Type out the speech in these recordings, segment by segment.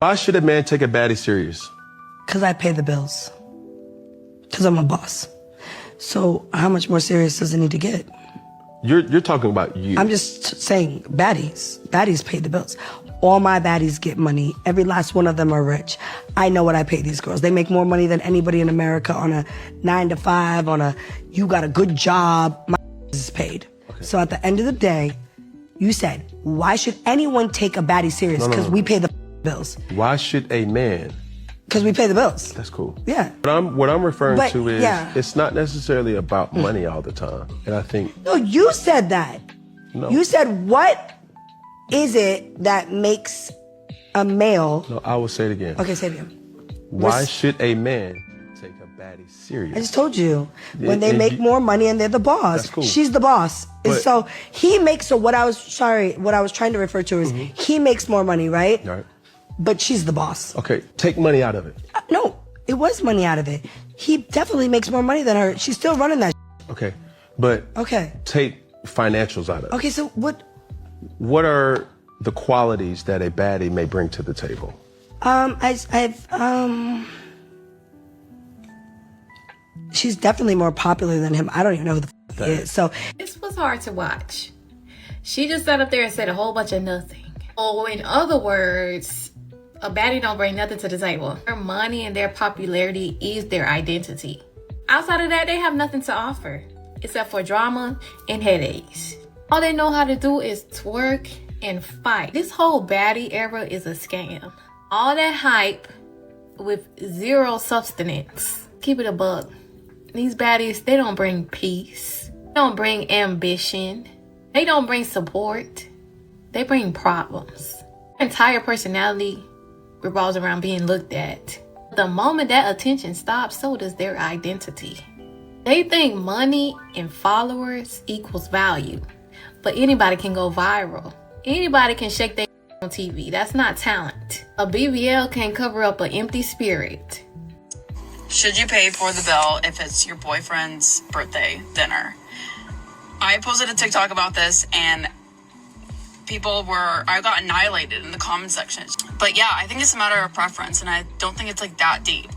Why should a man take a baddie serious? Because I pay the bills. Because I'm a boss. So how much more serious does it need to get? You're talking about you. I'm just saying baddies. Baddies pay the bills. All my baddies get money. Every last one of them are rich. I know what I pay these girls. They make more money than anybody in America on a 9-to-5, you got a good job. My is paid. Okay. So at the end of the day, you said, why should anyone take a baddie serious? Because we pay the bills. Why should a man? Because we pay the bills. That's cool. Yeah. What I'm referring to is it's not necessarily about money all the time. And I think... No, you said that. No. You said, what is it that makes a male... No, I will say it again. Okay, say it again. Why should a man take a baddie serious? I just told you. When they make more money and they're the boss. That's cool. She's the boss. But, so he makes... So what I was trying to refer to is he makes more money, right? Right. But she's the boss. Okay, take money out of it. No, it was money out of it. He definitely makes more money than her. She's still running that. Okay, but okay, take financials out of it. Okay, so what are the qualities that a baddie may bring to the table? She's definitely more popular than him. I don't even know who the f he is. So this was hard to watch. She just sat up there and said a whole bunch of nothing. Oh, in other words, a baddie don't bring nothing to the table. Their money and their popularity is their identity. Outside of that, they have nothing to offer except for drama and headaches. All they know how to do is twerk and fight. This whole baddie era is a scam. All that hype with zero substance. Keep it a buck. These baddies, they don't bring peace. They don't bring ambition. They don't bring support. They bring problems. Their entire personality revolves around being looked at. The moment that attention stops, so does their identity. They think money and followers equals value. But anybody can go viral. Anybody can shake their on TV. That's not talent. A BBL can cover up an empty spirit. Should you pay for the bill if it's your boyfriend's birthday dinner? I posted a TikTok about this and I got annihilated in the comment section. But yeah, I think it's a matter of preference and I don't think it's like that deep.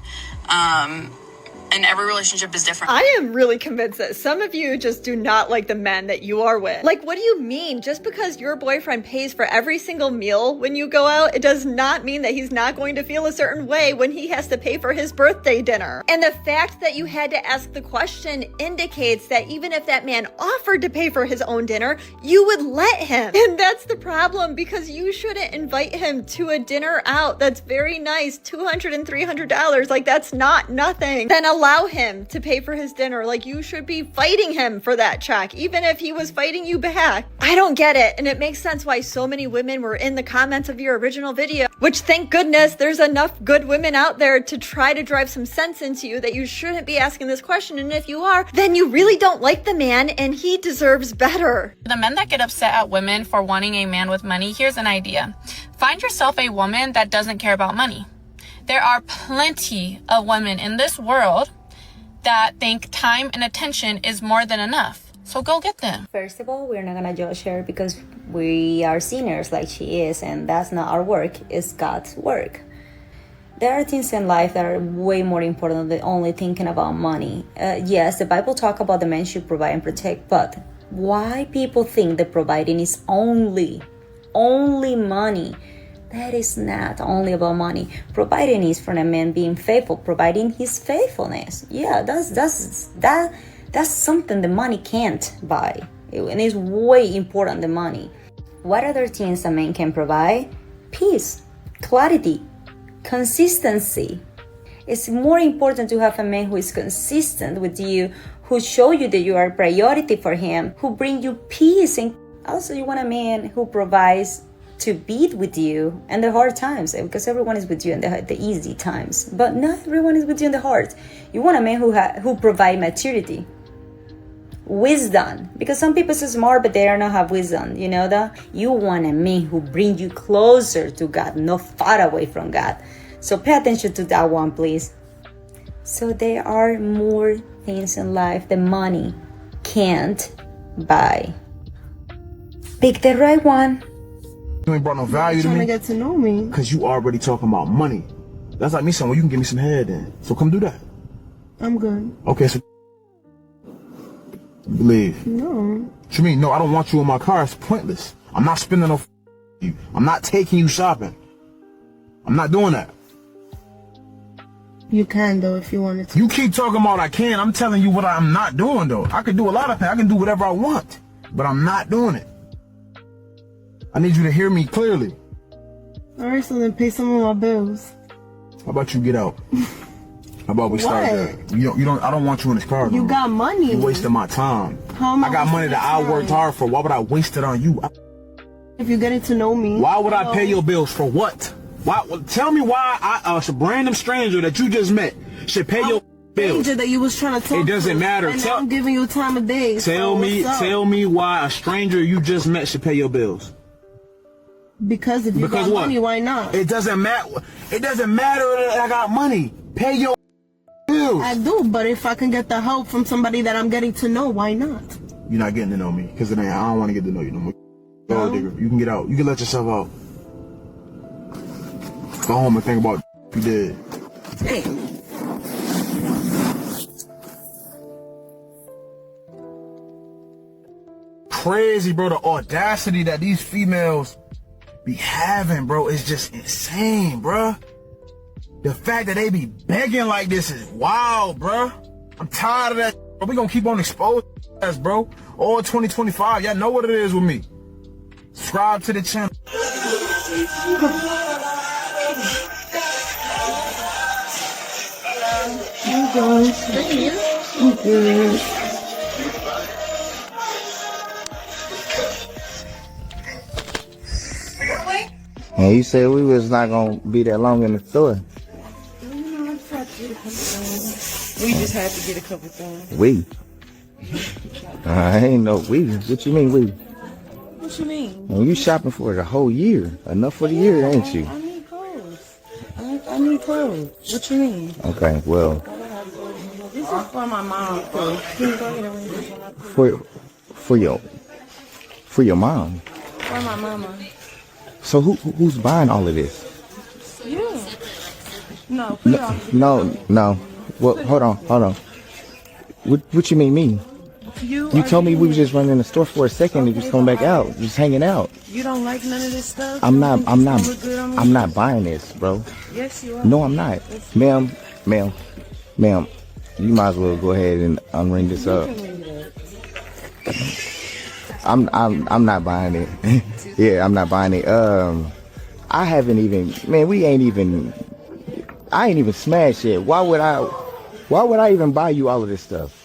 And every relationship is different. I am really convinced that some of you just do not like the men that you are with. Like, what do you mean? Just because your boyfriend pays for every single meal when you go out, it does not mean that he's not going to feel a certain way when he has to pay for his birthday dinner. And the fact that you had to ask the question indicates that even if that man offered to pay for his own dinner, you would let him. And that's the problem, because you shouldn't invite him to a dinner out that's very nice, $200 and $300. Like, that's not nothing. Then allow him to pay for his dinner. Like, you should be fighting him for that check, even if he was fighting you back. I don't get it. And it makes sense why so many women were in the comments of your original video, which, thank goodness, there's enough good women out there to try to drive some sense into you that you shouldn't be asking this question. And if you are, then you really don't like the man and he deserves better. The men that get upset at women for wanting a man with money, here's an idea. Find yourself a woman that doesn't care about money. There are plenty of women in this world that think time and attention is more than enough. So go get them. First of all, we're not gonna judge her because we are sinners like she is, and that's not our work, it's God's work. There are things in life that are way more important than only thinking about money. Yes, the Bible talks about the man should provide and protect, but why people think that providing is only money? That is not only about money. Providing is for a man being faithful, providing his faithfulness. Yeah, that's something the money can't buy. And it's way important than money. What other things a man can provide? Peace, clarity, consistency. It's more important to have a man who is consistent with you, who show you that you are a priority for him, who bring you peace. And also you want a man who provides to be with you in the hard times, because everyone is with you in the easy times, but not everyone is with you in the hard. You want a man who provide maturity, wisdom, because some people are smart but they do not have wisdom. You know that? You want a man who bring you closer to God, not far away from God. So pay attention to that one, please. So there are more things in life that money can't buy. Pick the right one. You ain't brought no value to me. Trying to get to know me. Because you already talking about money. That's like me saying, well, you can give me some head then. So come do that. I'm good. Okay, so you leave. No. What you mean? No, I don't want you in my car. It's pointless. I'm not spending no you. I'm not taking you shopping. I'm not doing that. You can though if you wanted to. You keep talking about I can. I'm telling you what I'm not doing though. I can do a lot of things. I can do whatever I want. But I'm not doing it. I need you to hear me clearly. Alright, so then pay some of my bills. How about you get out? How about we start there? You don't. I don't want you in this car. You got money. You wasting my time. How am I got money that I worked hard for. Why would I waste it on you? If you're getting to know me. Why would I pay your bills for what? Why? Tell me why a random stranger that you just met should pay your bills. Stranger that you was trying to talk. It doesn't matter. And I'm giving you time of day. Tell me why a stranger you just met should pay your bills. Because if you got money, why not? It doesn't matter. It doesn't matter that I got money. Pay your bills. I do, but if I can get the help from somebody that I'm getting to know, why not? You're not getting to know me because I don't want to get to know you no more. Go, digger. You can get out. You can let yourself out. Go home and think about what you did. Damn. Crazy, bro. The audacity that these females be having, bro, is just insane, bro. The fact that they be begging like this is wild, bro. I'm tired of that. Bro. We gonna keep on exposing us, bro. All 2025. Y'all know what it is with me. Subscribe to the channel. And you said we was not gonna be that long in the store. We just had to get a couple things. We? I ain't no we. What you mean we? What you mean? Well, you shopping for the whole year. Enough for the year, ain't you? I need clothes. I need clothes. What you mean? Okay, well. This is for my mom. So can you go ahead and read this one? For your mom. For my mama. So who's buying all of this? You. No. No. Well, hold on. What you mean me? You told me we was just running in the store for a second and just coming back out, just hanging out. You don't like none of this stuff? I'm not buying this, bro. Yes, you are. No, I'm not. Ma'am, you might as well go ahead and unring this up. I'm not buying it. Yeah, I'm not buying it. I haven't even, man, I ain't even smashed yet. Why would I even buy you all of this stuff?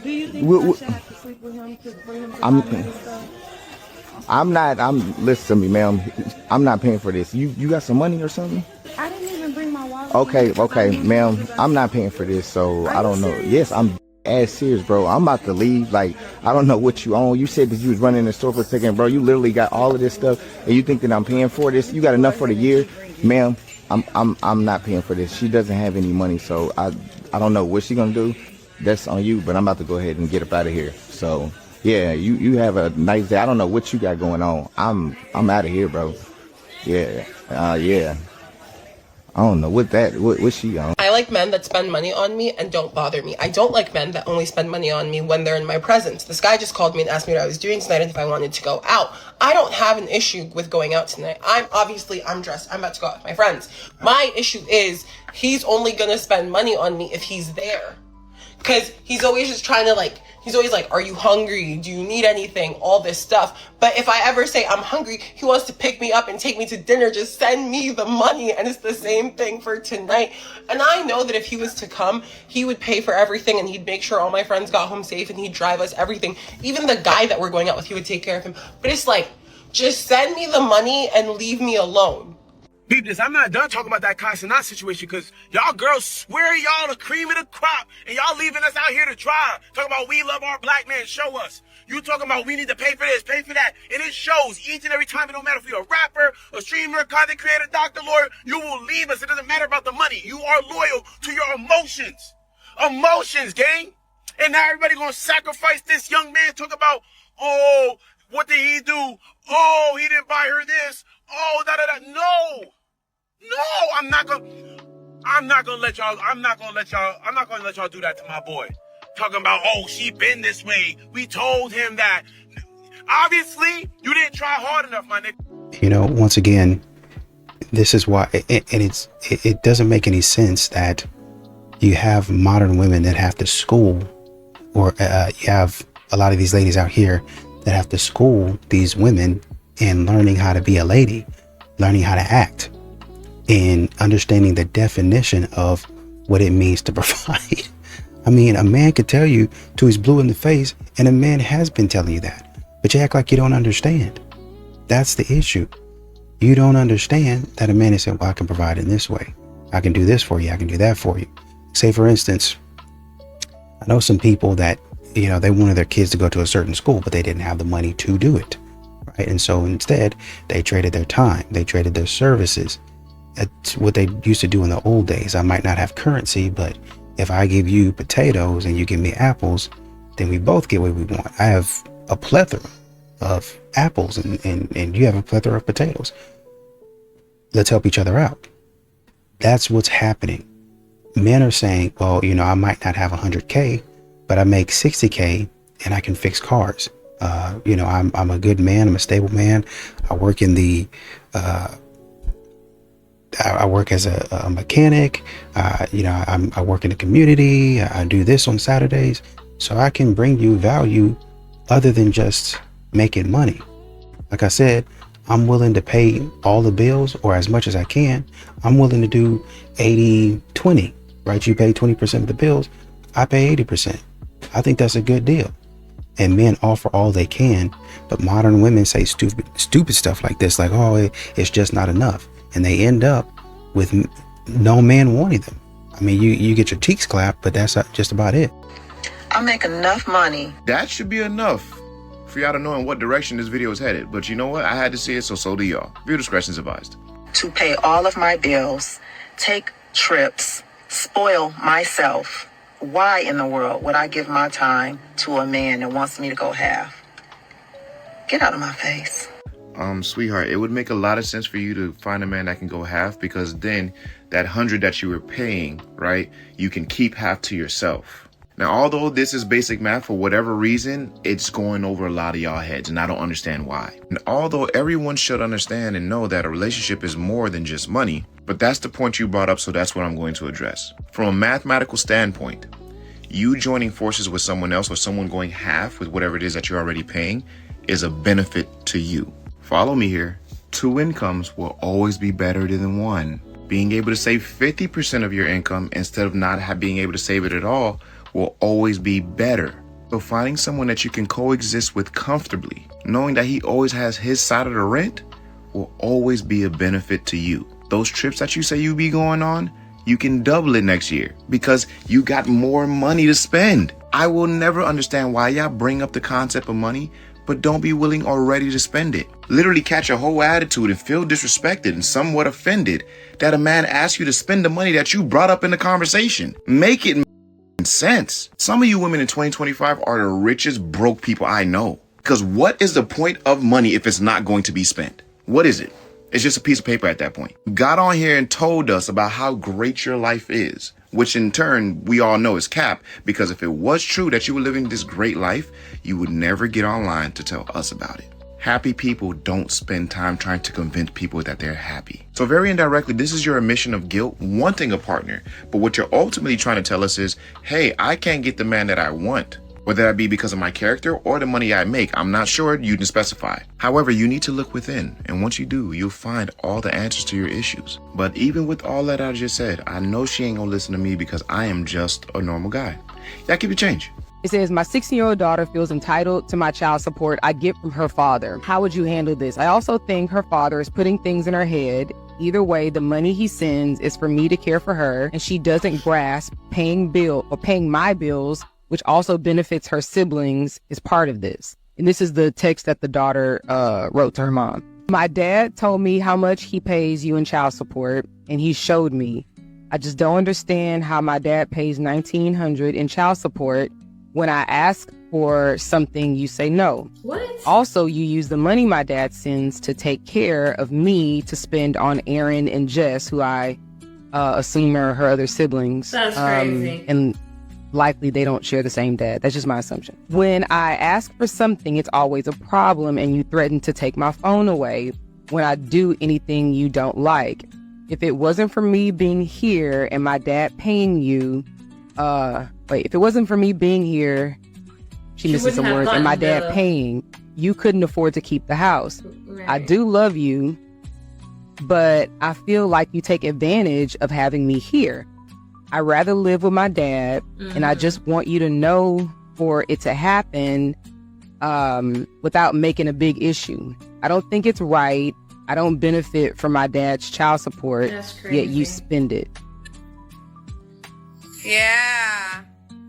Do you think I should have to sleep with him to bring him to buy this stuff? Listen to me, ma'am. I'm not paying for this. You got some money or something? I didn't even bring my wallet. Okay, ma'am. I'm not paying for this, so I don't know. Yes, I'm ass serious, bro. I'm about to leave. Like, I don't know what you own. You said that you was running in the store for a second, bro. You literally got all of this stuff, and you think that I'm paying for this? You got enough for the year, ma'am? I'm not paying for this. She doesn't have any money, so I don't know what she gonna do. That's on you, but I'm about to go ahead and get up out of here. So yeah, you have a nice day. I don't know what you got going on. I'm out of here, bro. Yeah. I don't know what she on. I like men that spend money on me and don't bother me. I don't like men that only spend money on me when they're in my presence. This guy just called me and asked me what I was doing tonight and if I wanted to go out. I don't have an issue with going out tonight. I'm dressed. I'm about to go out with my friends. My issue is he's only gonna spend money on me if he's there. Because he's always just trying to he's always like, are you hungry? Do you need anything? All this stuff. But if I ever say I'm hungry, he wants to pick me up and take me to dinner. Just send me the money. And it's the same thing for tonight. And I know that if he was to come, he would pay for everything and he'd make sure all my friends got home safe and he'd drive us everything. Even the guy that we're going out with, he would take care of him. But it's like, just send me the money and leave me alone. Peep this, I'm not done talking about that Consumerism situation because y'all girls swear y'all the cream of the crop and y'all leaving us out here to dry. Talking about we love our black man, show us. You talking about we need to pay for this, pay for that. And it shows each and every time. It don't matter if you're a rapper, a streamer, a content creator, doctor, lawyer, you will leave us. It doesn't matter about the money. You are loyal to your emotions. Emotions, gang. And now everybody gonna sacrifice this young man. Talk about, What did he do? Oh, he didn't buy her this. Oh, da-da-da. No, I'm not gonna let y'all do that to my boy. Talking about, oh, she been this way. We told him that. Obviously, you didn't try hard enough, my nigga. You know, once again, this is why, it doesn't make any sense that you have modern women that have to school, or you have a lot of these ladies out here that have to school these women in learning how to be a lady, learning how to act, and understanding the definition of what it means to provide. I mean, a man could tell you till he's blue in the face, and a man has been telling you that, but you act like you don't understand. That's the issue. You don't understand that a man is saying, well, I can provide in this way. I can do this for you. I can do that for you. Say, for instance, I know some people that, you know, they wanted their kids to go to a certain school, but they didn't have the money to do it. Right. And so instead, they traded their time. They traded their services. That's what they used to do in the old days. I might not have currency, but if I give you potatoes and you give me apples, then we both get what we want. I have a plethora of apples and you have a plethora of potatoes. Let's help each other out. That's what's happening. Men are saying, well, you know, I might not have 100K, but I make 60K and I can fix cars. You know, I'm a good man. I'm a stable man. I work in the, I work as a mechanic. You know, I work in the community. I do this on Saturdays. So I can bring you value other than just making money. Like I said, I'm willing to pay all the bills, or as much as I can. I'm willing to do 80-20, right? You pay 20% of the bills. I pay 80%. I think that's a good deal. And men offer all they can, but modern women say stupid stuff like this, like, oh, it's just not enough. And they end up with no man wanting them. I mean, you get your cheeks clapped, but that's just about it. I make enough money. That should be enough for y'all to know in what direction this video is headed. But you know what? I had to see it, so do y'all. Viewer discretion is advised. To pay all of my bills, take trips, spoil myself. Why in the world would I give my time to a man that wants me to go half? Get out of my face. Sweetheart, it would make a lot of sense for you to find a man that can go half, because then that 100 that you were paying, right, you can keep half to yourself. Now, although this is basic math, for whatever reason, it's going over a lot of y'all heads, and I don't understand why. And although everyone should understand and know that a relationship is more than just money, but that's the point you brought up, so that's what I'm going to address. From a mathematical standpoint, you joining forces with someone else, or someone going half with whatever it is that you're already paying, is a benefit to you. Follow me here. 2 incomes will always be better than 1. Being able to save 50% of your income instead of not being able to save it at all will always be better. So finding someone that you can coexist with comfortably, knowing that he always has his side of the rent, will always be a benefit to you. Those trips that you say you be going on, you can double it next year because you got more money to spend. I will never understand why y'all bring up the concept of money, but don't be willing or ready to spend it. Literally catch a whole attitude and feel disrespected and somewhat offended that a man asks you to spend the money that you brought up in the conversation. Make it sense. Some of you women in 2025 are the richest broke people I know. Because what is the point of money if it's not going to be spent? What is it? It's just a piece of paper at that point. Got on here and told us about how great your life is, which in turn we all know is cap, because if it was true that you were living this great life, you would never get online to tell us about it. Happy people don't spend time trying to convince people that they're happy. So very indirectly, this is your admission of guilt, wanting a partner. But what you're ultimately trying to tell us is, hey, I can't get the man that I want. Whether that be because of my character or the money I make, I'm not sure, you didn't specify. However, you need to look within. And once you do, you'll find all the answers to your issues. But even with all that I just said, I know she ain't gonna listen to me because I am just a normal guy. That could be changed. It says, my 16-year-old daughter feels entitled to my child support I get from her father. How would you handle this? I also think her father is putting things in her head. Either way, the money he sends is for me to care for her, and she doesn't grasp paying my bills, which also benefits her siblings, is part of this. And this is the text that the daughter wrote to her mom. My dad told me how much he pays you in child support, and he showed me. I just don't understand how my dad pays $1,900 in child support when I ask for something you say no. What? Also, you use the money my dad sends to take care of me to spend on Aaron and Jess, who I assume are her other siblings. That's crazy. And likely they don't share the same dad. That's just my assumption. When I ask for something, it's always a problem, and you threaten to take my phone away when I do anything you don't like. If it wasn't for me being here and my dad paying you, if it wasn't for me being here, she misses some words, and my dad paying, you couldn't afford to keep the house. Right. I do love you, but I feel like you take advantage of having me here. I'd rather live with my dad, and I just want you to know for it to happen without making a big issue. I don't think it's right. I don't benefit from my dad's child support, yet you spend it. Yeah,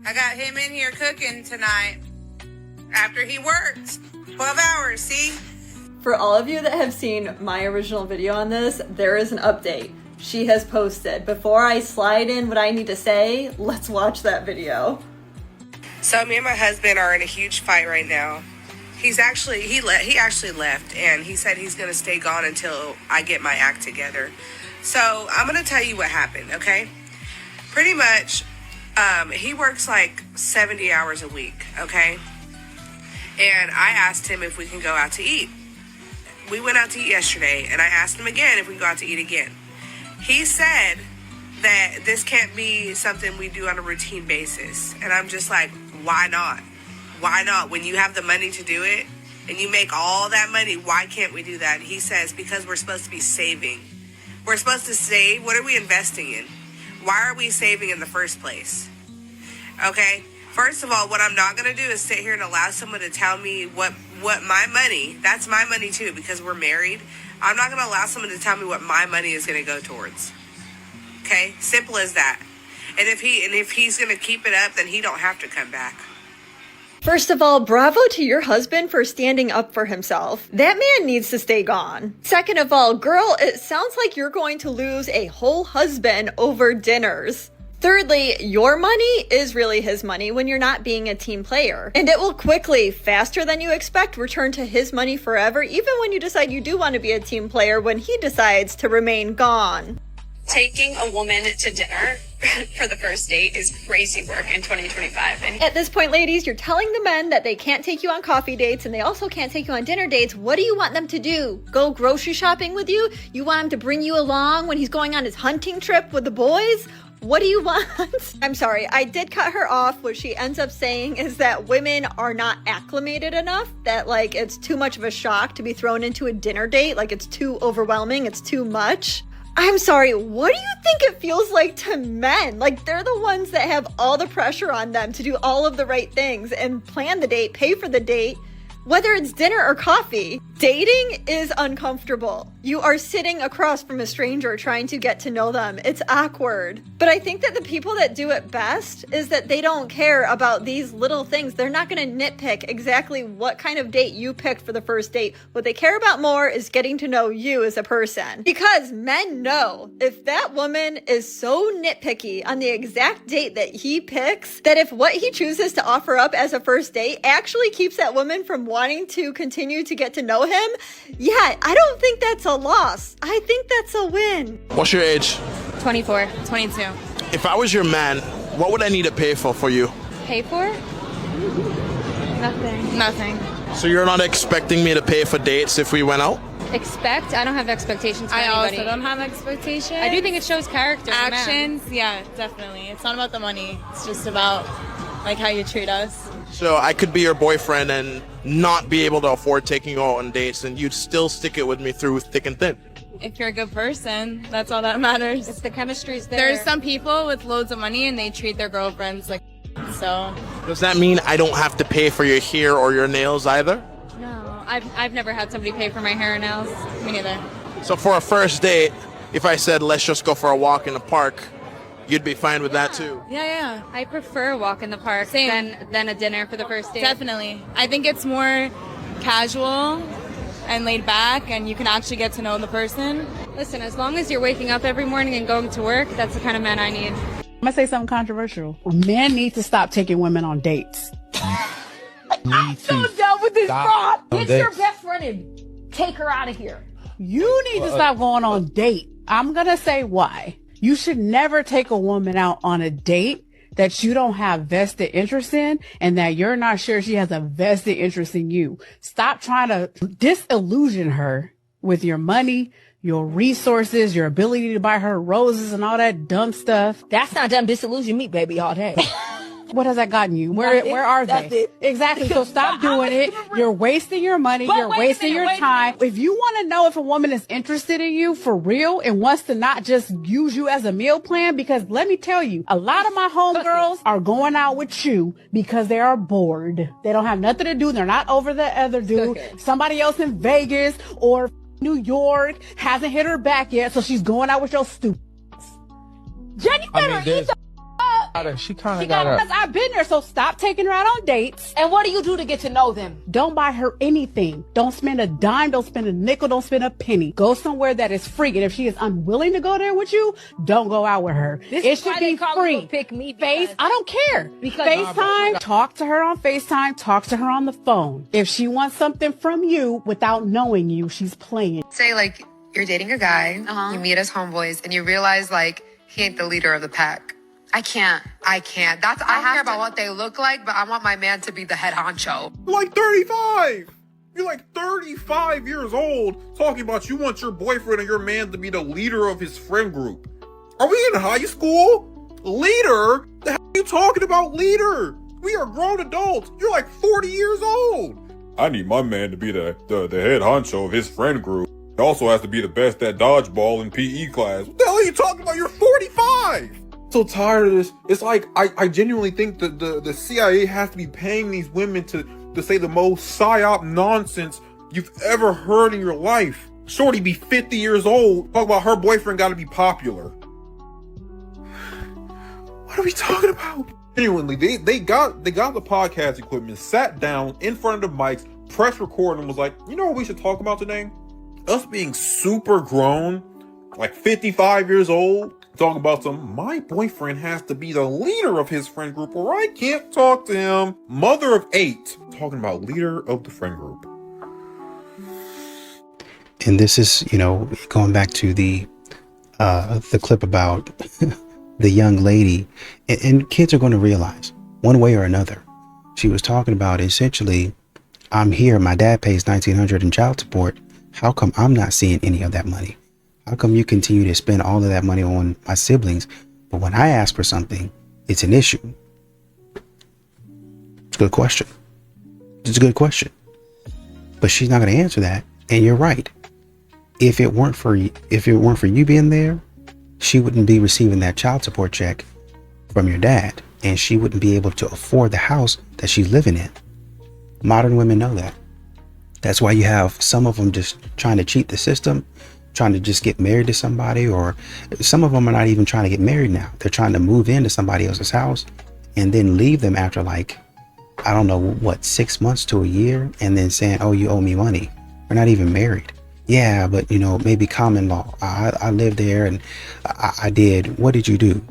I got him in here cooking tonight after he worked 12 hours, see? For all of you that have seen my original video on this, there is an update she has posted. Before I slide in what I need to say, let's watch that video. So me and my husband are in a huge fight right now. He actually left, and he said he's gonna stay gone until I get my act together. So I'm gonna tell you what happened, okay? Pretty much, he works like 70 hours a week, okay? And I asked him if we can go out to eat. We went out to eat yesterday, and I asked him again if we can go out to eat again. He said that this can't be something we do on a routine basis. And I'm just like, why not? Why not? When you have the money to do it and you make all that money, why can't we do that? He says, because we're supposed to be saving. We're supposed to save. What are we investing in? Why are we saving in the first place? Okay? First of all, what I'm not going to do is sit here and allow someone to tell me what my money, that's my money too, because we're married. I'm not going to allow someone to tell me what my money is going to go towards. Okay? Simple as that. And if he's going to keep it up, then he don't have to come back. First of all, bravo to your husband for standing up for himself. That man needs to stay gone. Second of all, girl, it sounds like you're going to lose a whole husband over dinners. Thirdly, your money is really his money when you're not being a team player. And it will quickly, faster than you expect, return to his money forever, even when you decide you do want to be a team player when he decides to remain gone. Taking a woman to dinner for the first date is crazy work in 2025. And at this point, ladies, you're telling the men that they can't take you on coffee dates and they also can't take you on dinner dates. What do you want them to do? Go grocery shopping with you? You want him to bring you along when he's going on his hunting trip with the boys? What do you want? I'm sorry, I did cut her off. What she ends up saying is that women are not acclimated enough, that like it's too much of a shock to be thrown into a dinner date. Like it's too overwhelming, it's too much. I'm sorry, what do you think it feels like to men? Like they're the ones that have all the pressure on them to do all of the right things and plan the date, pay for the date, whether it's dinner or coffee. Dating is uncomfortable. You are sitting across from a stranger trying to get to know them. It's awkward. But I think that the people that do it best is that they don't care about these little things. They're not going to nitpick exactly what kind of date you picked for the first date. What they care about more is getting to know you as a person. Because men know if that woman is so nitpicky on the exact date that he picks, that if what he chooses to offer up as a first date actually keeps that woman from wanting to continue to get to know him, yeah, I don't think that's a loss. I think that's a win. What's your age? 24, 22. If I was your man, what would I need to pay for you? Pay for? Nothing. So you're not expecting me to pay for dates if we went out? Expect? I don't have expectations for anybody. I also don't have expectations. I do think it shows character. Actions, yeah, definitely. It's not about the money. It's just about like how you treat us. So I could be your boyfriend and not be able to afford taking you out on dates, and you'd still stick it with me through thick and thin. If you're a good person, that's all that matters. If the chemistry's there. There's some people with loads of money and they treat their girlfriends like so. Does that mean I don't have to pay for your hair or your nails either? No, I've never had somebody pay for my hair and nails. Me neither. So for a first date, if I said let's just go for a walk in the park, you'd be fine with that too? Yeah. I prefer a walk in the park than a dinner for the first date. Definitely. I think it's more casual and laid back, and you can actually get to know the person. Listen, as long as you're waking up every morning and going to work, that's the kind of man I need. I'm gonna say something controversial. Men need to stop taking women on dates. I'm so done with this fraud. Get your best friend and take her out of here. You need to stop going on date. I'm going to say why. You should never take a woman out on a date that you don't have vested interest in and that you're not sure she has a vested interest in you. Stop trying to disillusion her with your money, your resources, your ability to buy her roses and all that dumb stuff. That's not dumb. Disillusion me, baby, all day. What has that gotten you? Where are they? Exactly. So stop doing it. You're wasting your money. You're wasting your time. If you want to know if a woman is interested in you for real and wants to not just use you as a meal plan, because let me tell you, a lot of my homegirls are going out with you because they are bored. They don't have nothing to do. They're not over the other dude. Somebody else in Vegas or New York hasn't hit her back yet, so she's going out with your stupid. Jen, you better eat the She kind of got because I've been there, so stop taking her out on dates. And what do you do to get to know them? Don't buy her anything. Don't spend a dime. Don't spend a nickel. Don't spend a penny. Go somewhere that is free. And if she is unwilling to go there with you, don't go out with her. It should be free. Pick me I don't care. FaceTime. Talk to her on FaceTime. Talk to her on the phone. If she wants something from you without knowing you, she's playing. Say like you're dating a guy, you meet as homeboys, and you realize like he ain't the leader of the pack. I can't. I don't care about what they look like, but I want my man to be the head honcho. You're like 35. You're like 35 years old talking about you want your boyfriend or your man to be the leader of his friend group. Are we in high school? Leader? The hell are you talking about, leader? We are grown adults. You're like 40 years old. I need my man to be the head honcho of his friend group. He also has to be the best at dodgeball in PE class. What the hell are you talking about? You're 45. So tired of this. It's like I genuinely think that the CIA has to be paying these women to say the most psyop nonsense you've ever heard in your life. Shorty be 50 years old, talk about her boyfriend gotta be popular. What are we talking about? Genuinely, they got the podcast equipment, sat down in front of the mics, press record, and was like, you know what we should talk about today? Us being super grown, like 55 years old, talking about my boyfriend has to be the leader of his friend group or I can't talk to him. Mother of 8, talking about leader of the friend group. And this is, going back to the clip about the young lady, and kids are going to realize one way or another. She was talking about essentially, I'm here, my dad pays $1,900 in child support. How come I'm not seeing any of that money? How come you continue to spend all of that money on my siblings, but when I ask for something, it's an issue? It's a good question. It's a good question. But she's not going to answer that. And you're right. If it weren't for you being there, she wouldn't be receiving that child support check from your dad, and she wouldn't be able to afford the house that she's living in. Modern women know that. That's why you have some of them just trying to cheat the system, trying to just get married to somebody, or some of them are not even trying to get married now. They're trying to move into somebody else's house and then leave them after 6 months to a year, and then saying, oh, you owe me money. We're not even married. Yeah, but maybe common law. I lived there and I did. What did you do?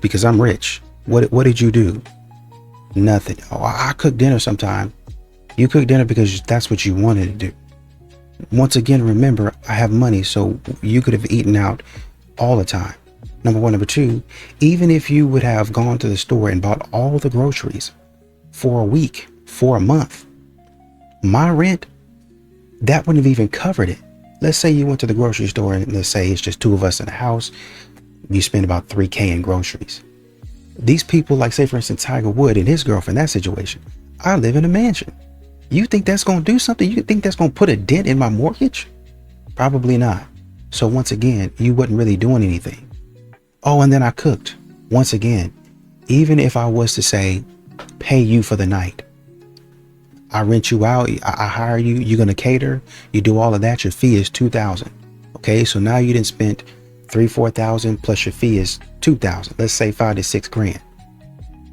Because I'm rich. What did you do? Nothing. Oh, I cook dinner sometime. You cook dinner because that's what you wanted to do. Once again, remember, I have money, so you could have eaten out all the time. Number one. Number two, even if you would have gone to the store and bought all the groceries for a week, for a month, my rent, that wouldn't have even covered it. Let's say you went to the grocery store and let's say it's just two of us in the house. You spend about $3,000 in groceries. These people, like say for instance, Tiger Wood and his girlfriend, that situation, I live in a mansion. You think that's going to do something? You think that's going to put a dent in my mortgage? Probably not. So once again, you wasn't really doing anything. Oh, and then I cooked. Once again, even if I was to say, pay you for the night, I rent you out, I hire you, you're going to cater, you do all of that, your fee is $2,000. Okay, so now you didn't spend $3,000-$4,000 plus your fee is $2,000. Let's say $5,000 to $6,000.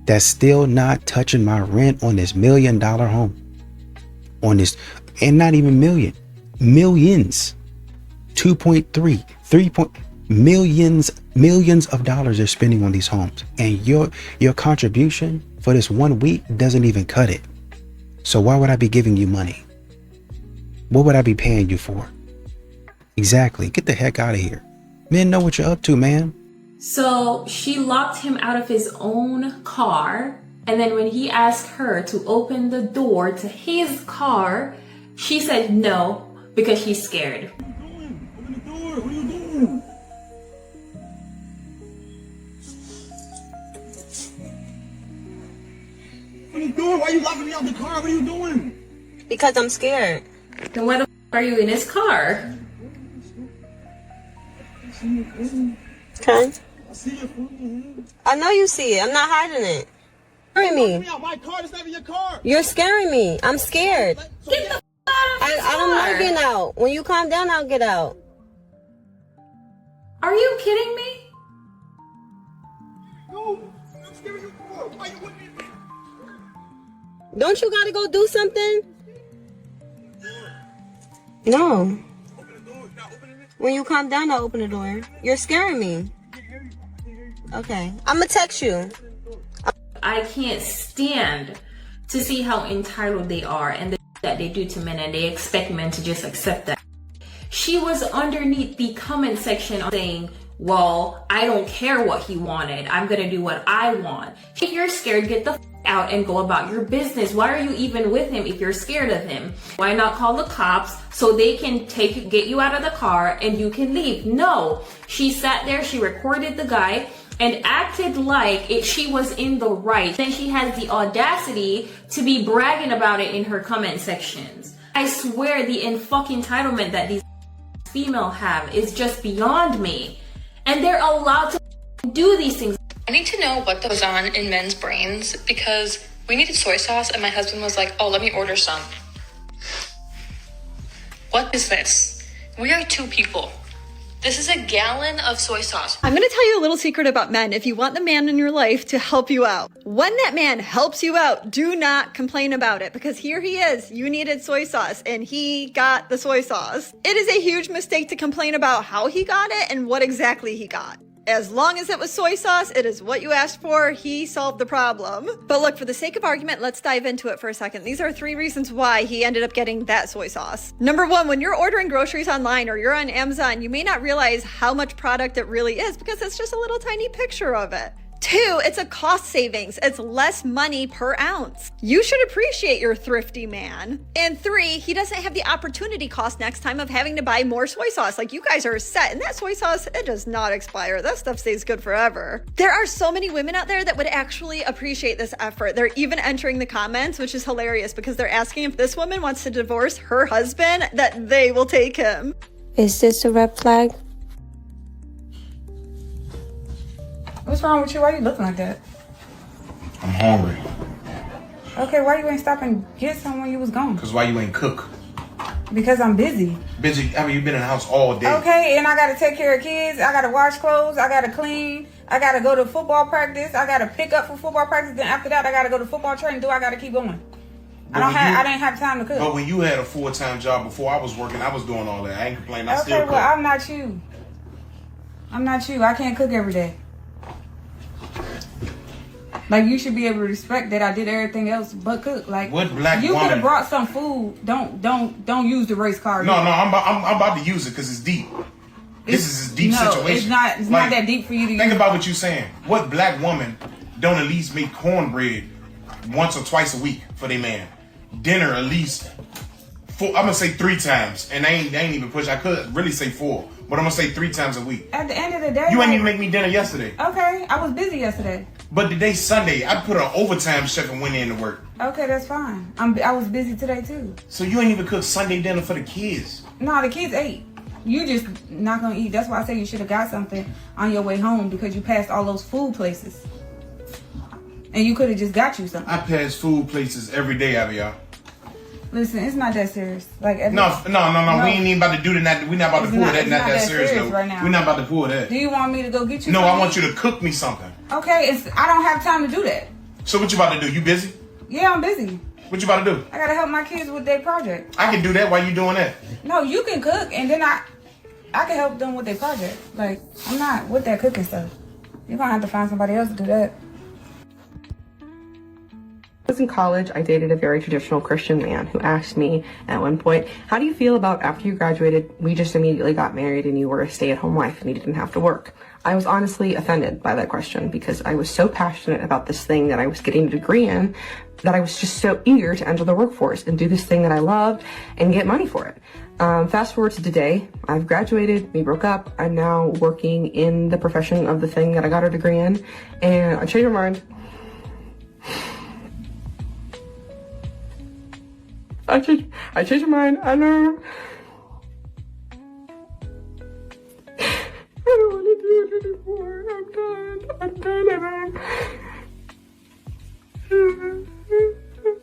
That's still not touching my rent on this $1 million home. On this, and not even millions, 2.3, 3 millions of dollars they're spending on these homes, and your contribution for this 1 week doesn't even cut it. So why would I be giving you money? What would I be paying you for? Exactly. Get the heck out of here. Men know what you're up to, man. So she locked him out of his own car. And then when he asked her to open the door to his car, she said no because she's scared. What are you doing? What are you doing? Why are you locking me out the car? What are you doing? Because I'm scared. Then why the f are you in his car? Okay. I know you see it. I'm not hiding it. Scaring me. My car, it's not even your car. You're scaring me. I'm scared. Get the f out of his I don't car. like getting out. When you calm down, I'll get out. Are you kidding me? No, I'm scaring you. Why you with me? Don't you gotta go do something? No. When you calm down, I'll open the door. You're scaring me. Okay. I'm gonna text you. I can't stand to see how entitled they are and the that they do to men, and they expect men to just accept that. She was underneath the comment section saying, well, I don't care what he wanted. I'm gonna do what I want. If you're scared, get the f out and go about your business. Why are you even with him if you're scared of him? Why not call the cops so they can get you out of the car and you can leave? No, she sat there, she recorded the guy and acted like she was in the right. Then she has the audacity to be bragging about it in her comment sections. I swear the fucking entitlement that these females have is just beyond me. And they're allowed to do these things. I need to know what goes on in men's brains because we needed soy sauce and my husband was like, oh, let me order some. What is this? We are two people. This is a gallon of soy sauce. I'm going to tell you a little secret about men if you want the man in your life to help you out. When that man helps you out, do not complain about it because here he is. You needed soy sauce and he got the soy sauce. It is a huge mistake to complain about how he got it and what exactly he got. As long as it was soy sauce, it is what you asked for. He solved the problem. But look, for the sake of argument, let's dive into it for a second. These are 3 reasons why he ended up getting that soy sauce. Number 1, when you're ordering groceries online or you're on Amazon, you may not realize how much product it really is because it's just a little tiny picture of it. 2, it's a cost savings. It's less money per ounce. You should appreciate your thrifty man. And 3, he doesn't have the opportunity cost next time of having to buy more soy sauce. Like, you guys are set, and that soy sauce, it does not expire. That stuff stays good forever. There are so many women out there that would actually appreciate this effort. They're even entering the comments, which is hilarious because they're asking if this woman wants to divorce her husband, that they will take him. Is this a red flag? What's wrong with you? Why you looking like that? I'm hungry. Okay, why you ain't stop and get some when you was gone? Cause why you ain't cook? Because I'm busy. Busy? I mean, you've been in the house all day. Okay, and I gotta take care of kids. I gotta wash clothes. I gotta clean. I gotta go to football practice. I gotta pick up for football practice. Then after that, I gotta go to football training. I gotta keep going. I didn't have time to cook. But when you had a full-time job before I was working, I was doing all that. I ain't complaining. I still cook. Well, I'm not you. I'm not you. I can't cook every day. Like, you should be able to respect that I did everything else but cook. Like, what black you woman? could have brought some food. Don't use the race car. No, I'm about to use it because it's deep. This is a deep situation. It's not that deep for you to use. Think about what you're saying. What black woman don't at least make cornbread once or twice a week for their man? Dinner at least 4. I'm gonna say 3 times, and I ain't even push. I could really say 4, but I'm gonna say 3 times a week. At the end of the day, you ain't even make me dinner yesterday. Okay, I was busy yesterday. But today's Sunday. I put an overtime shift and went in to work. Okay, that's fine. I was busy today too. So you ain't even cook Sunday dinner for the kids? No, the kids ate. You just not gonna eat. That's why I say you should have got something on your way home because you passed all those food places. And you could have just got you something. I pass food places every day out of y'all. Listen, it's not that serious. Like no. We ain't even about to do that. We not about to pull that. Not that serious though. Right now. We're not about to pull that. Do you want me to go get you? No, something? I want you to cook me something. Okay, I don't have time to do that. So what you about to do? You busy? Yeah, I'm busy. What you about to do? I gotta help my kids with their project. I can do that while you doing that. No, you can cook, and then I can help them with their project. Like, I'm not with that cooking stuff. You're gonna have to find somebody else to do that. I was in college, I dated a very traditional Christian man who asked me at one point, how do you feel about after you graduated, we just immediately got married and you were a stay-at-home wife and you didn't have to work? I was honestly offended by that question because I was so passionate about this thing that I was getting a degree in that I was just so eager to enter the workforce and do this thing that I loved and get money for it. Fast forward to today, I've graduated, we broke up, I'm now working in the profession of the thing that I got a degree in, and I changed my mind. I changed my mind. I know. I don't want to do it anymore. I'm done.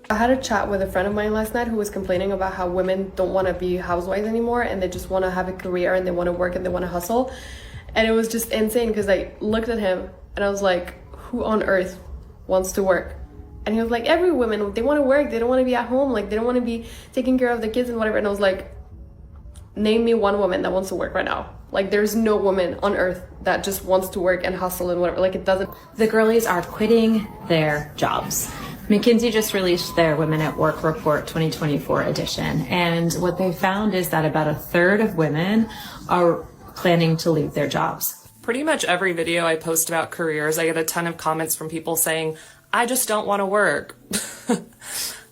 I had a chat with a friend of mine last night who was complaining about how women don't want to be housewives anymore and they just want to have a career and they want to work and they want to hustle. And it was just insane because I looked at him and I was like, who on earth wants to work? And he was like, every woman, they want to work, they don't want to be at home, like they don't want to be taking care of the kids and whatever. And I was like, name me one woman that wants to work right now. Like there's no woman on earth that just wants to work and hustle and whatever. Like it doesn't. The girlies are quitting their jobs. McKinsey just released their Women at Work Report 2024 edition. And what they found is that about a third of women are planning to leave their jobs. Pretty much every video I post about careers, I get a ton of comments from people saying, I just don't want to work.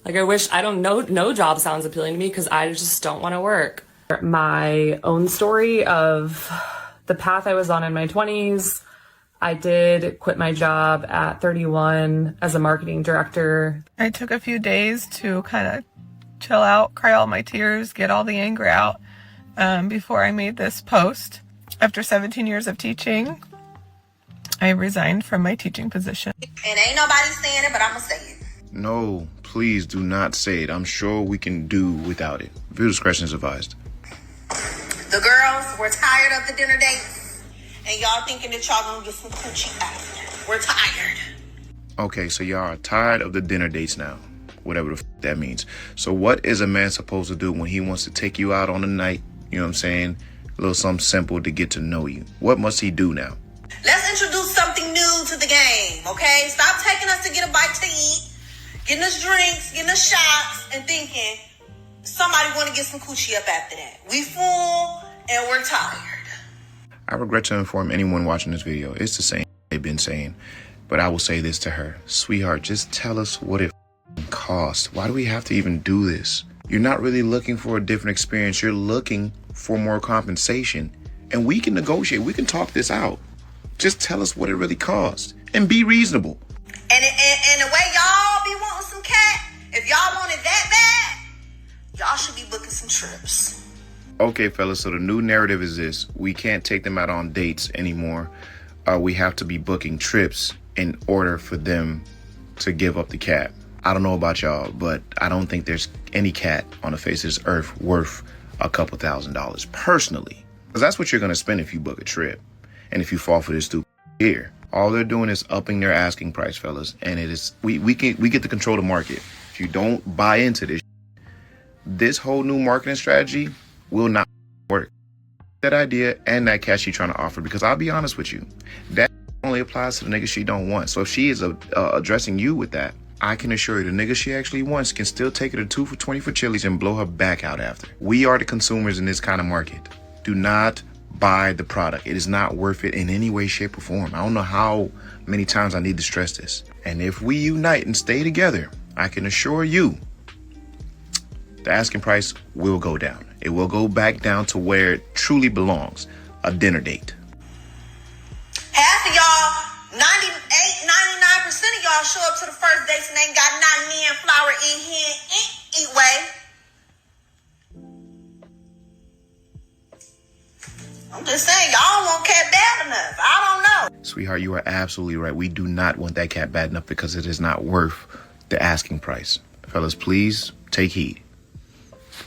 Like I wish, I don't know, no job sounds appealing to me because I just don't want to work. My own story of the path I was on in my 20s, I did quit my job at 31 as a marketing director. I took a few days to kind of chill out, cry all my tears, get all the anger out before I made this post. After 17 years of teaching, I resigned from my teaching position. And ain't nobody saying it, but I'm going to say it. No, please do not say it. I'm sure we can do without it. Viewer discretion is advised. The girls were tired of the dinner dates, and y'all thinking that y'all gonna get some coochie after. We're tired. Okay, so y'all are tired of the dinner dates now, whatever the that means. So what is a man supposed to do when he wants to take you out on a night, you know what I'm saying, a little something simple to get to know you? What must he do now? Let's introduce something new to the game, okay? Stop taking us to get a bite to eat, getting us drinks, getting us shots, and thinking somebody want to get some coochie up after that. We full and we're tired. I regret to inform anyone watching this video, it's the same they've been saying, but I will say this to her. Sweetheart, just tell us what it costs. Why do we have to even do this? You're not really looking for a different experience. You're looking for more compensation, and we can negotiate. We can talk this out. Just tell us what it really costs and be reasonable. And the way y'all be wanting some cat, if y'all want it that bad, y'all should be booking some trips. Okay, fellas, so the new narrative is this. We can't take them out on dates anymore. We have to be booking trips in order for them to give up the cat. I don't know about y'all, but I don't think there's any cat on the face of this earth worth a couple $1,000s personally. Because that's what you're going to spend if you book a trip. And if you fall for this stupid here, all they're doing is upping their asking price, fellas. And it is we get to control the market. If you don't buy into this whole new marketing strategy will not work. That idea and that cat she's trying to offer, because I'll be honest with you, that only applies to the niggas she don't want. So if she is addressing you with that, I can assure you the nigga she actually wants can still take her to 2 for $20 for Chili's and blow her back out after. We are the consumers in this kind of market. Do not buy the product. It is not worth it in any way, shape, or form. I don't know how many times I need to stress this. And if we unite and stay together, I can assure you the asking price will go down. It will go back down to where it truly belongs, a dinner date. Half of y'all, 98, 99% of y'all show up to the first dates and ain't got not me and flour in here eat way. I'm just saying, y'all don't want cat bad enough. I don't know. Sweetheart, you are absolutely right. We do not want that cat bad enough because it is not worth the asking price. Fellas, please take heed.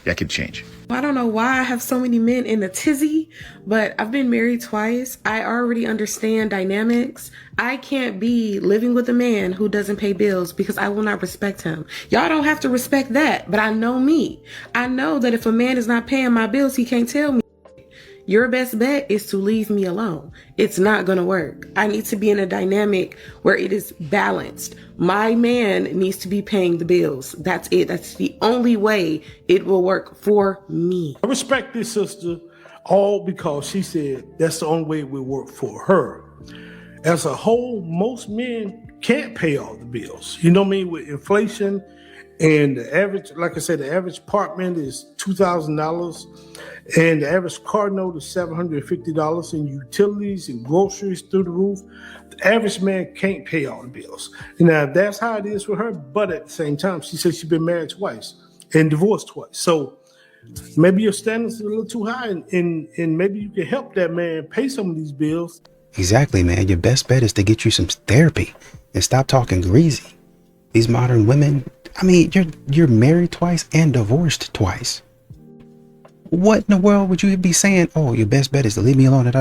That could change. I don't know why I have so many men in the tizzy, but I've been married twice. I already understand dynamics. I can't be living with a man who doesn't pay bills because I will not respect him. Y'all don't have to respect that, but I know me. I know that if a man is not paying my bills, he can't tell me. your best bet is to leave me alone. It's not going to work. I need to be in a dynamic where it is balanced. My man needs to be paying the bills. That's it. That's the only way it will work for me. I respect this sister all because she said that's the only way it will work for her. As a whole, most men can't pay all the bills. You know what I mean? With inflation and the average, like I said, the average apartment is $2,000 and the average car note is $750 and utilities and groceries through the roof. The average man can't pay all the bills. Now, that's how it is with her. But at the same time, she said she's been married twice and divorced twice. So maybe your standards are a little too high and maybe you can help that man pay some of these bills. Exactly, man. Your best bet is to get you some therapy and stop talking greasy. These modern women, I mean, you're married twice and divorced twice. What in the world would you be saying? Oh, your best bet is to leave me alone.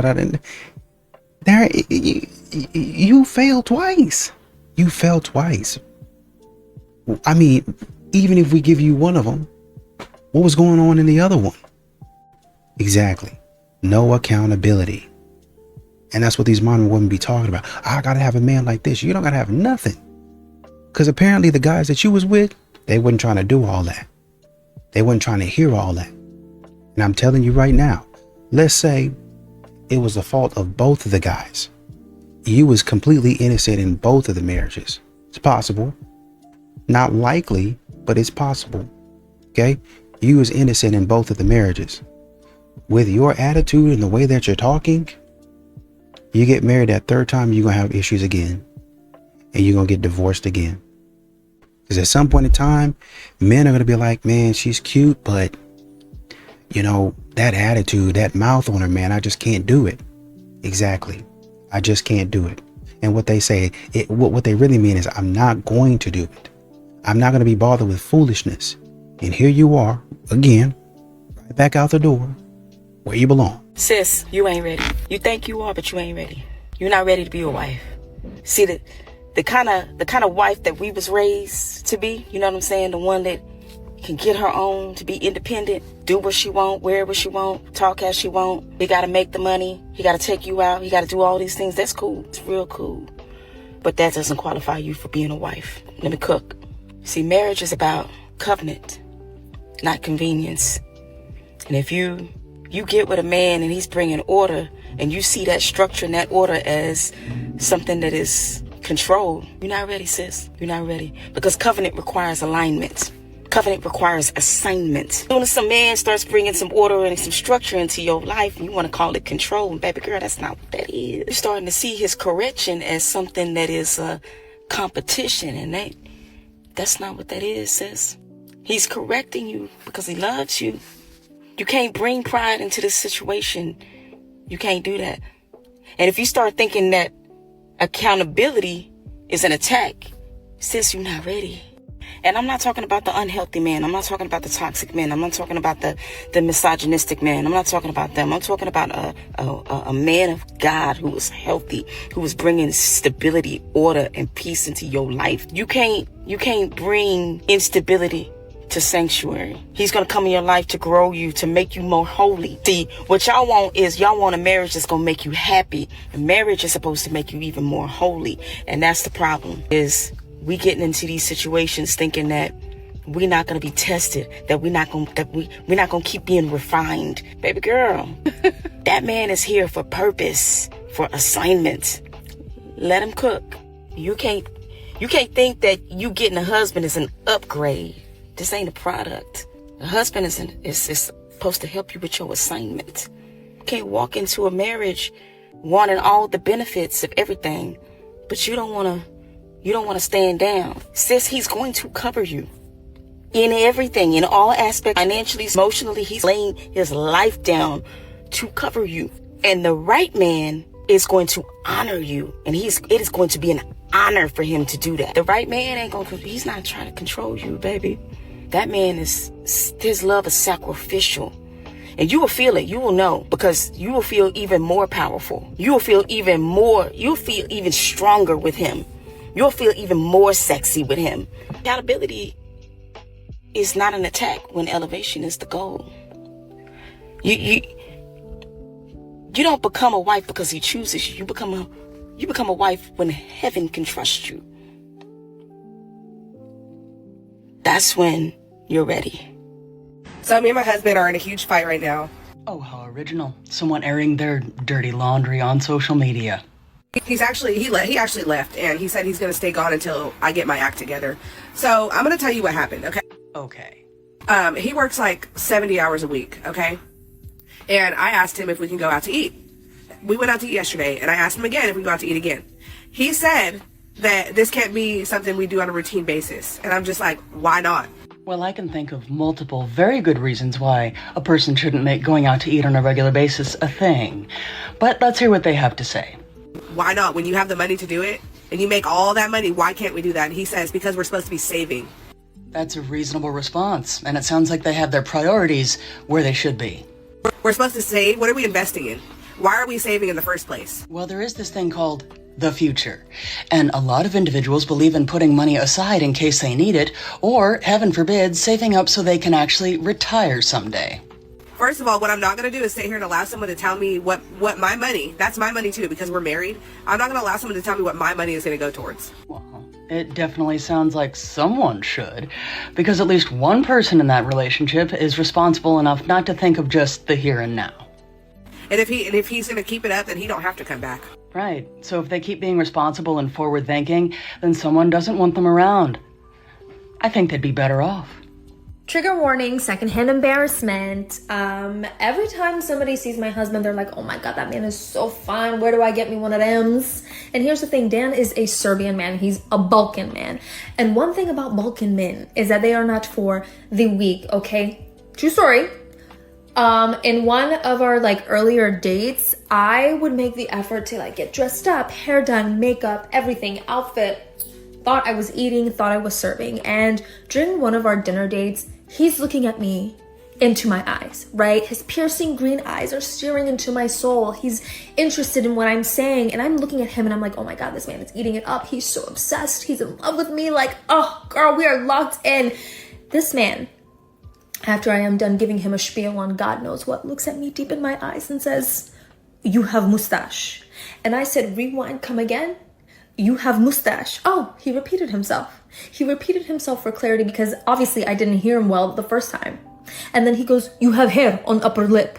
There, you failed twice. You failed twice. I mean, even if we give you one of them, what was going on in the other one? Exactly. No accountability. And that's what these modern women be talking about. I gotta have a man like this. You don't gotta have nothing. Because apparently the guys that you was with, they wasn't trying to do all that. They wasn't trying to hear all that. And I'm telling you right now, let's say it was the fault of both of the guys. You was completely innocent in both of the marriages. It's possible. Not likely, but it's possible. Okay? You was innocent in both of the marriages. With your attitude and the way that you're talking, you get married that third time, you're going to have issues again. And you're going to get divorced again. Because at some point in time, men are going to be like, man, she's cute, but, you know, that attitude, that mouth on her, man, I just can't do it. Exactly. I just can't do it. And what they say, what they really mean is, I'm not going to do it. I'm not going to be bothered with foolishness. And here you are, again, right back out the door, where you belong. Sis, you ain't ready. You think you are, but you ain't ready. You're not ready to be a wife. See, the kind of wife that we was raised to be, you know what I'm saying? The one that can get her own, to be independent, do what she want, wear what she want, talk as she want. He got to make the money. He got to take you out. He got to do all these things. That's cool. It's real cool. But that doesn't qualify you for being a wife. Let me cook. See, marriage is about covenant, not convenience. And if you get with a man and he's bringing order and you see that structure and that order as something that is controlled, you're not ready, sis. You're not ready. Because covenant requires alignment. Covenant requires assignment. As soon as some man starts bringing some order and some structure into your life, you want to call it control. And baby girl, that's not what that is. You're starting to see his correction as something that is a competition. And that's not what that is, sis. He's correcting you because he loves you. You can't bring pride into this situation. You can't do that. And if you start thinking that accountability is an attack, sis, you're not ready. And I'm not talking about the unhealthy man. I'm not talking about the toxic man. I'm not talking about the misogynistic man. I'm not talking about them. I'm talking about a man of God who is healthy, who is bringing stability, order, and peace into your life. You can't bring instability to sanctuary. He's going to come in your life to grow you, to make you more holy. See, what y'all want is y'all want a marriage that's going to make you happy. And marriage is supposed to make you even more holy. And that's the problem, is we getting into these situations thinking that we're not going to be tested, that we're not going to keep being refined. Baby girl, that man is here for purpose, for assignment. Let him cook. You can't think that you getting a husband is an upgrade. This ain't a product. A husband is supposed to help you with your assignment. You can't walk into a marriage wanting all the benefits of everything, but you don't want to stand down. Sis, he's going to cover you in everything, in all aspects, financially, emotionally. He's laying his life down to cover you. And the right man is going to honor you. And it is going to be an honor for him to do that. The right man he's not trying to control you, baby. That man his love is sacrificial. And you will feel it. You will know, because you will feel even more powerful. You will feel even stronger with him. You'll feel even more sexy with him. Accountability is not an attack when elevation is the goal. You don't become a wife because he chooses you. You become a wife when heaven can trust you. That's when you're ready. So me and my husband are in a huge fight right now. Oh, how original. Someone airing their dirty laundry on social media. He actually left, and he said he's going to stay gone until I get my act together. So I'm going to tell you what happened, okay? Okay. He works like 70 hours a week, okay? And I asked him if we can go out to eat. We went out to eat yesterday, and I asked him again if we go out to eat again. He said that this can't be something we do on a routine basis. And I'm just like, why not? Well, I can think of multiple very good reasons why a person shouldn't make going out to eat on a regular basis a thing. But let's hear what they have to say. Why not? When you have the money to do it, and you make all that money, why can't we do that? And he says, because we're supposed to be saving. That's a reasonable response, and it sounds like they have their priorities where they should be. We're supposed to save? What are we investing in? Why are we saving in the first place? Well, there is this thing called the future, and a lot of individuals believe in putting money aside in case they need it, or, heaven forbid, saving up so they can actually retire someday. First of all, what I'm not going to do is sit here and allow someone to tell me what my money, that's my money too, because we're married. I'm not going to allow someone to tell me what my money is going to go towards. Well, it definitely sounds like someone should, because at least one person in that relationship is responsible enough not to think of just the here and now. And if he's going to keep it up, then he don't have to come back. Right. So if they keep being responsible and forward thinking, then someone doesn't want them around. I think they'd be better off. Trigger warning, secondhand embarrassment. Every time somebody sees my husband, they're like, oh my God, that man is so fine. Where do I get me one of them's? And here's the thing, Dan is a Serbian man. He's a Balkan man. And one thing about Balkan men is that they are not for the weak, okay? True story. In one of our earlier dates, I would make the effort to get dressed up, hair done, makeup, everything, outfit. Thought I was eating, thought I was serving. And during one of our dinner dates, he's looking at me into my eyes, right? His piercing green eyes are staring into my soul. He's interested in what I'm saying. And I'm looking at him and I'm like, oh my God, this man is eating it up. He's so obsessed. He's in love with me. Oh girl, we are locked in. This man, after I am done giving him a spiel on God knows what, looks at me deep in my eyes and says, you have mustache. And I said, rewind, come again. You have mustache. Oh, he repeated himself. He repeated himself for clarity because obviously I didn't hear him well the first time. And then he goes, you have hair on upper lip.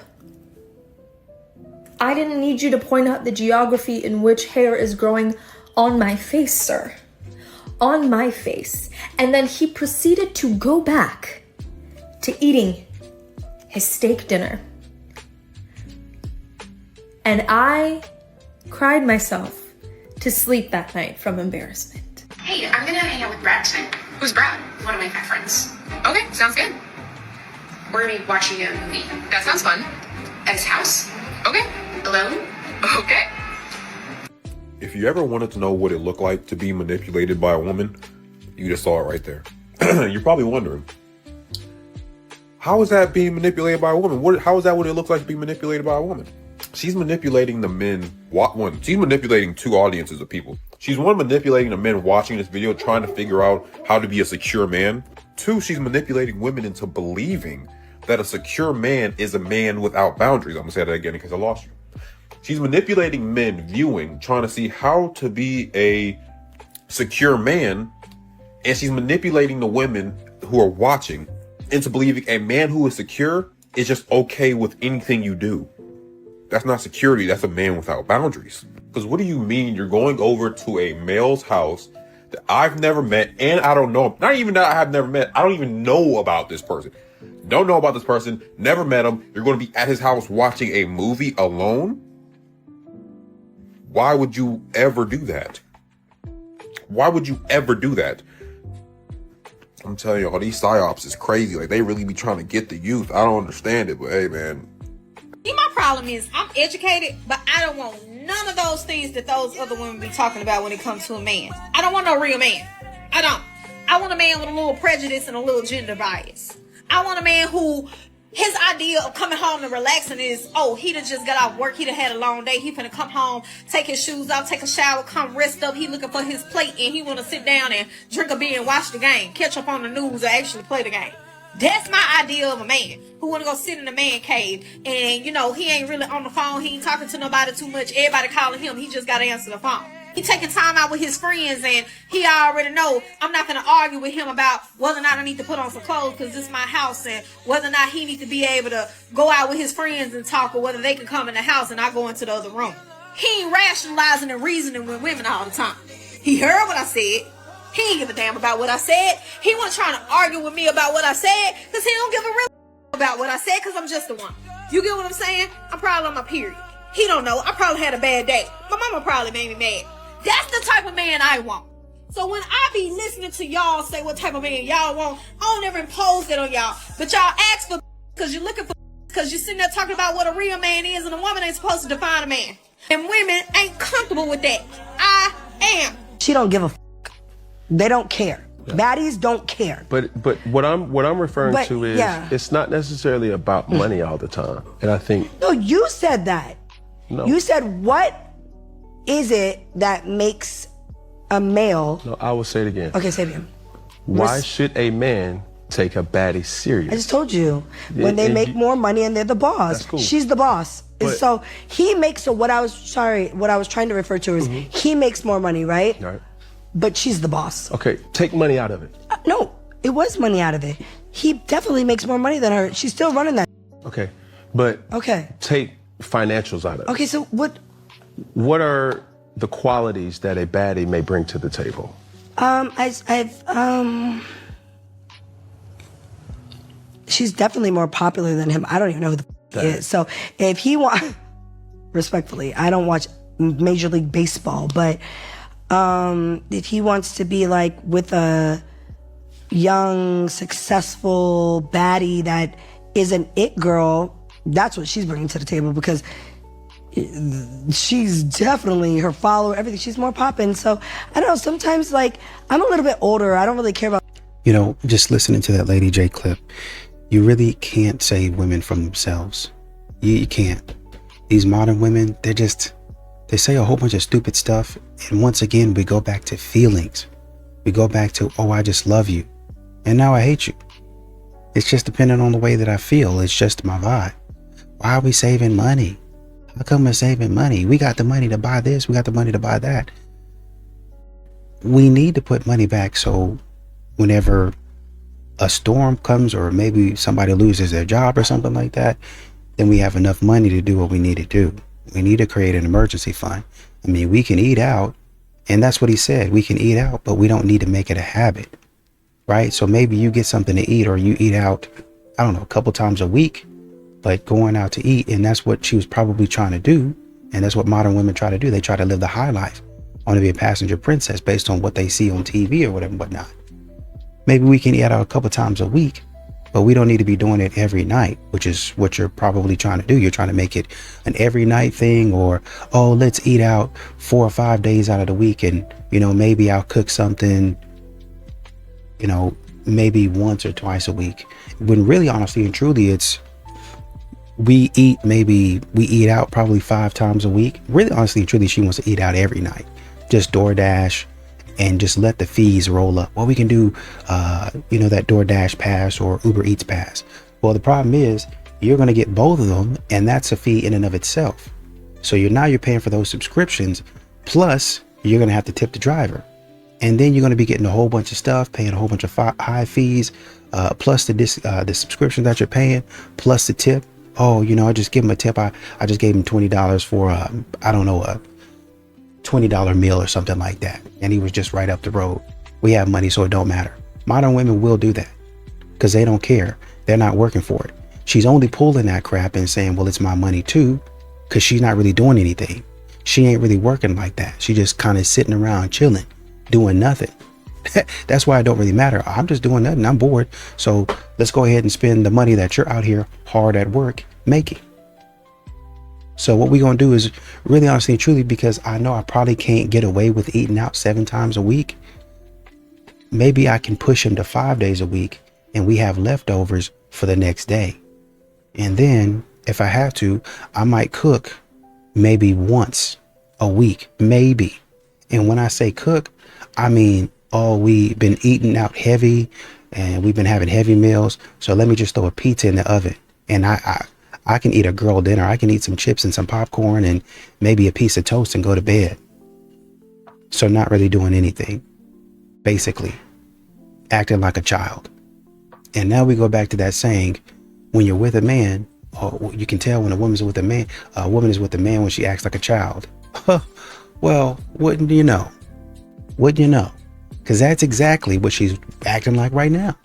I didn't need you to point out the geography in which hair is growing on my face, sir. On my face. And then he proceeded to go back to eating his steak dinner. And I cried myself to sleep that night from embarrassment. Hey, I'm gonna hang out with Brad tonight. Who's Brad? One of my best friends. Okay, sounds good. We're gonna be watching a movie. That sounds fun. At his house. Okay. Alone? Okay. If you ever wanted to know what it looked like to be manipulated by a woman, you just saw it right there. You're probably wondering, how is that being manipulated by a woman? How is that what it looks like to be manipulated by a woman? She's manipulating the men. One, she's manipulating two audiences of people. She's one, manipulating the men watching this video, trying to figure out how to be a secure man. Two, she's manipulating women into believing that a secure man is a man without boundaries. I'm gonna say that again because I lost you. She's manipulating men viewing, trying to see how to be a secure man. And she's manipulating the women who are watching into believing a man who is secure is just okay with anything you do. That's not security. That's a man without boundaries. Because what do you mean you're going over to a male's house that I've never met and I don't know? Not even that I have never met. I don't even know about this person. Don't know about this person. Never met him. You're going to be at his house watching a movie alone? Why would you ever do that? Why would you ever do that? I'm telling you, all these psyops is crazy. They really be trying to get the youth. I don't understand it, but hey, man. My problem is I'm educated, but I don't want none of those things that those other women be talking about when it comes to a man. I don't want no real man. I don't. I want a man with a little prejudice and a little gender bias. I want a man who his idea of coming home and relaxing is, oh, he done just got off work. He done had a long day. He finna come home, take his shoes off, take a shower, come rest up. He looking for his plate and he want to sit down and drink a beer and watch the game, catch up on the news or actually play the game. That's my idea of a man who want to go sit in a man cave and, you know, he ain't really on the phone. He ain't talking to nobody too much. Everybody calling him. He just got to answer the phone. He taking time out with his friends and he already know I'm not going to argue with him about whether or not I need to put on some clothes because this is my house, and whether or not he needs to be able to go out with his friends and talk, or whether they can come in the house and I go into the other room. He ain't rationalizing and reasoning with women all the time. He heard what I said. He ain't give a damn about what I said. He wasn't trying to argue with me about what I said because he don't give a real about what I said because I'm just the one. You get what I'm saying? I'm probably on my period. He don't know. I probably had a bad day. My mama probably made me mad. That's the type of man I want. So when I be listening to y'all say what type of man y'all want, I don't ever impose that on y'all. But y'all ask for because you're looking for because you're sitting there talking about what a real man is, and a woman ain't supposed to define a man. And women ain't comfortable with that. I am. She don't give a They don't care. Yeah. Baddies don't care. But what I'm referring to is it's not necessarily about money all the time. And I think No, you said that. No. You said what is it that makes a male? No, I will say it again. Okay, say it again. Why should a man take a baddie serious? I just told you. When they make more money and they're the boss. That's cool. She's the boss. And But- so he makes what I was trying to refer to is he makes more money, right? Right. But she's the boss. Okay, take money out of it. No, it was money out of it. He definitely makes more money than her. She's still running that. Okay, but Okay. take financials out of it. Okay, so what? What are the qualities that a baddie may bring to the table? She's definitely more popular than him. I don't even know who the he is. So if he respectfully, I don't watch Major League Baseball, but if he wants to be like with a young, successful baddie that is an it girl, that's what she's bringing to the table because she's definitely her follower, everything. She's more popping. So I don't know. Sometimes like I'm a little bit older. I don't really care about. You know, just listening to that Lady J clip, you really can't save women from themselves. You can't. These modern women, they say a whole bunch of stupid stuff. And once again, we go back to feelings. We go back to, oh, I just love you. And now I hate you. It's just depending on the way that I feel. It's just my vibe. Why are we saving money? How come we're saving money? We got the money to buy this. We got the money to buy that. We need to put money back so whenever a storm comes or maybe somebody loses their job or something like that, then we have enough money to do what we need to do. We need to create an emergency fund. I mean, we can eat out, and that's what he said. We can eat out, but we don't need to make it a habit, right? So maybe you get something to eat or you eat out, I don't know, a couple times a week, but going out to eat, and that's what she was probably trying to do. And that's what modern women try to do. They try to live the high life. I want to be a passenger princess based on what they see on TV or whatever, whatnot. Maybe we can eat out a couple times a week, but we don't need to be doing it every night, which is what you're probably trying to do. You're trying to make it an every night thing, or, oh, let's eat out 4 or 5 days out of the week. And, you know, maybe I'll cook something, you know, maybe once or twice a week. When really, honestly and truly, we eat out probably 5 times a week. Really, honestly and truly, she wants to eat out every night. Just DoorDash and just let the fees roll up. Well, we can do, you know, that DoorDash pass or Uber Eats pass. Well, the problem is you're going to get both of them, and that's a fee in and of itself. So you're paying for those subscriptions, plus you're going to have to tip the driver. And then you're going to be getting a whole bunch of stuff, paying a whole bunch of high fees, plus the subscription that you're paying, plus the tip. Oh, you know, I just give him a tip. I just gave him $20 for, I don't know, a $20 meal or something like that. And he was just right up the road. We have money, so it don't matter. Modern women will do that because they don't care. They're not working for it. She's only pulling that crap and saying, well, it's my money too, because she's not really doing anything. She ain't really working like that. She just kind of sitting around chilling, doing nothing. That's why it don't really matter. I'm just doing nothing. I'm bored. So let's go ahead and spend the money that you're out here hard at work making. So what we're going to do is really honestly and truly, because I know I probably can't get away with eating out 7 times a week. Maybe I can push him to 5 days a week and we have leftovers for the next day. And then if I have to, I might cook maybe once a week, maybe. And when I say cook, I mean, oh, we've been eating out heavy, and we've been having heavy meals. So let me just throw a pizza in the oven, and I can eat a girl dinner. I can eat some chips and some popcorn and maybe a piece of toast and go to bed. So not really doing anything, basically acting like a child. And now we go back to that saying, when you're with a man, or you can tell when a woman's with a man, a woman is with a man when she acts like a child. Well, wouldn't you know? Wouldn't you know? Because that's exactly what she's acting like right now.